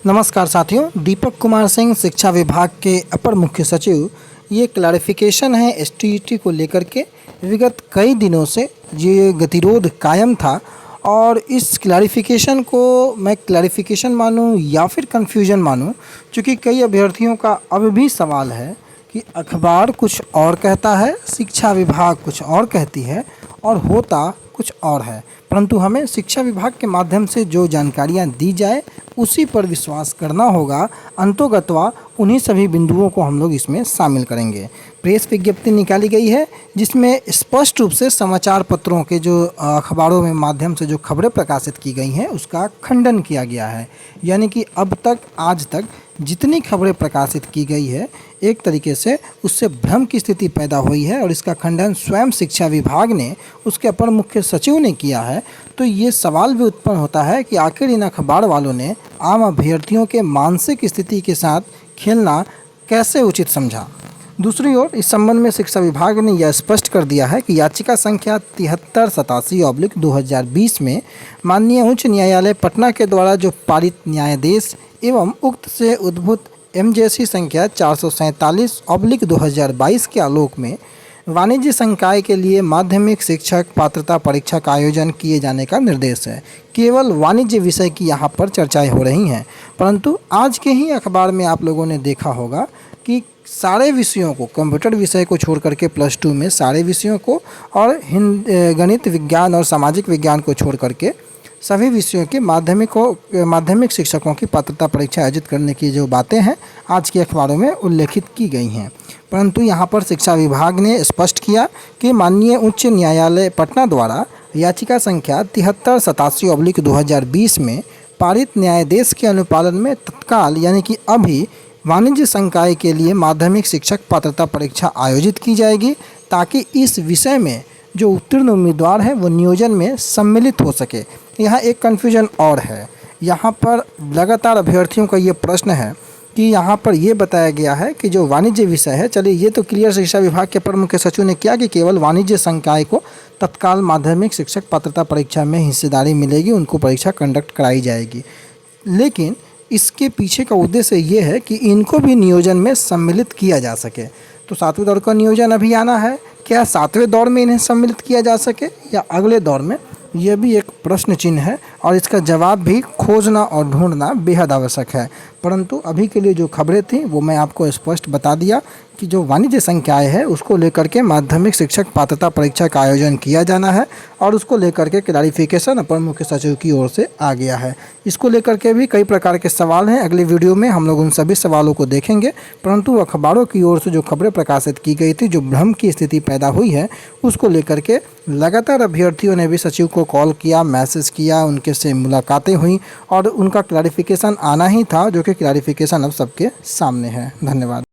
नमस्कार साथियों, दीपक कुमार सिंह शिक्षा विभाग के अपर मुख्य सचिव। ये क्लैरिफिकेशन है एसटीईटी को लेकर के। विगत कई दिनों से ये गतिरोध कायम था और इस क्लैरिफिकेशन को मैं क्लैरिफिकेशन मानूं या फिर कन्फ्यूजन मानूं, क्योंकि कई अभ्यर्थियों का अब भी सवाल है कि अखबार कुछ और कहता है, शिक्षा विभाग कुछ और कहती है और होता कुछ और है। परंतु हमें शिक्षा विभाग के माध्यम से जो जानकारियां दी जाए उसी पर विश्वास करना होगा। अंतोगत्वा उन्हीं सभी बिंदुओं को हम लोग इसमें शामिल करेंगे। प्रेस विज्ञप्ति निकाली गई है जिसमें स्पष्ट रूप से समाचार पत्रों के जो अखबारों में माध्यम से जो खबरें प्रकाशित की गई हैं उसका खंडन किया गया है। यानी कि अब तक आज तक जितनी खबरें प्रकाशित की गई है एक तरीके से उससे भ्रम की स्थिति पैदा हुई है और इसका खंडन स्वयं शिक्षा विभाग ने उसके अपर मुख्य सचिव ने किया है। तो ये सवाल भी उत्पन्न होता है कि आखिर इन अखबार वालों ने आम अभ्यर्थियों के मानसिक स्थिति के साथ खेलना कैसे उचित समझा। दूसरी ओर इस संबंध में शिक्षा विभाग ने यह स्पष्ट कर दिया है कि याचिका संख्या 7387/2020 में माननीय उच्च न्यायालय पटना के द्वारा जो पारित न्यायादेश एवं उक्त से उद्भूत एमजेसी संख्या 447/2022 के आलोक में वाणिज्य संकाय के लिए माध्यमिक शिक्षक पात्रता परीक्षा का आयोजन किए जाने का निर्देश है। केवल वाणिज्य विषय की यहाँ पर चर्चाएं हो रही हैं, परंतु आज के ही अखबार में आप लोगों ने देखा होगा कि सारे विषयों को, कंप्यूटर विषय को छोड़ करके +2 में सारे विषयों को और गणित विज्ञान और सामाजिक विज्ञान को छोड़ करके सभी विषयों के माध्यमिक शिक्षकों की पात्रता परीक्षा आयोजित करने की जो बातें हैं आज के अखबारों में उल्लेखित की गई हैं। परंतु यहाँ पर शिक्षा विभाग ने स्पष्ट किया कि माननीय उच्च न्यायालय पटना द्वारा याचिका संख्या 7387/2020 में पारित न्यायादेश के अनुपालन में तत्काल यानी कि अभी वाणिज्य संकाय के लिए माध्यमिक शिक्षक पात्रता परीक्षा आयोजित की जाएगी, ताकि इस विषय में जो उत्तीर्ण उम्मीदवार है वो नियोजन में सम्मिलित हो सके। यहाँ एक कन्फ्यूजन और है। यहाँ पर लगातार अभ्यर्थियों का ये प्रश्न है कि यहाँ पर ये बताया गया है कि जो वाणिज्य विषय है, चलिए ये तो क्लियर शिक्षा विभाग के अपर मुख्य सचिव ने किया कि केवल वाणिज्य संकाय को तत्काल माध्यमिक शिक्षक पात्रता परीक्षा में हिस्सेदारी मिलेगी, उनको परीक्षा कंडक्ट कराई जाएगी। लेकिन इसके पीछे का उद्देश्य ये है कि इनको भी नियोजन में सम्मिलित किया जा सके। तो 7वें दौर का नियोजन अभी आना है, क्या 7वें दौर में इन्हें सम्मिलित किया जा सके या अगले दौर में, यह भी एक प्रश्न चिन्ह है और इसका जवाब भी खोजना और ढूंढना बेहद आवश्यक है। परंतु अभी के लिए जो खबरें थी वो मैं आपको स्पष्ट बता दिया कि जो वाणिज्य संकाय है उसको लेकर के माध्यमिक शिक्षक पात्रता परीक्षा का आयोजन किया जाना है और उसको लेकर के क्लैरिफिकेशन अपर मुख्य सचिव की ओर से आ गया है। इसको लेकर के भी कई प्रकार के सवाल हैं, अगले वीडियो में हम लोग उन सभी सवालों को देखेंगे। परंतु अखबारों की ओर से जो खबरें प्रकाशित की गई थी, जो भ्रम की स्थिति पैदा हुई है, उसको लेकर के लगातार अभ्यर्थियों ने भी सचिव को कॉल किया, मैसेज किया, उनके से मुलाकातें हुई और उनका क्लैरिफिकेशन आना ही था, जो कि क्लैरिफिकेशन अब सबके सामने है। धन्यवाद।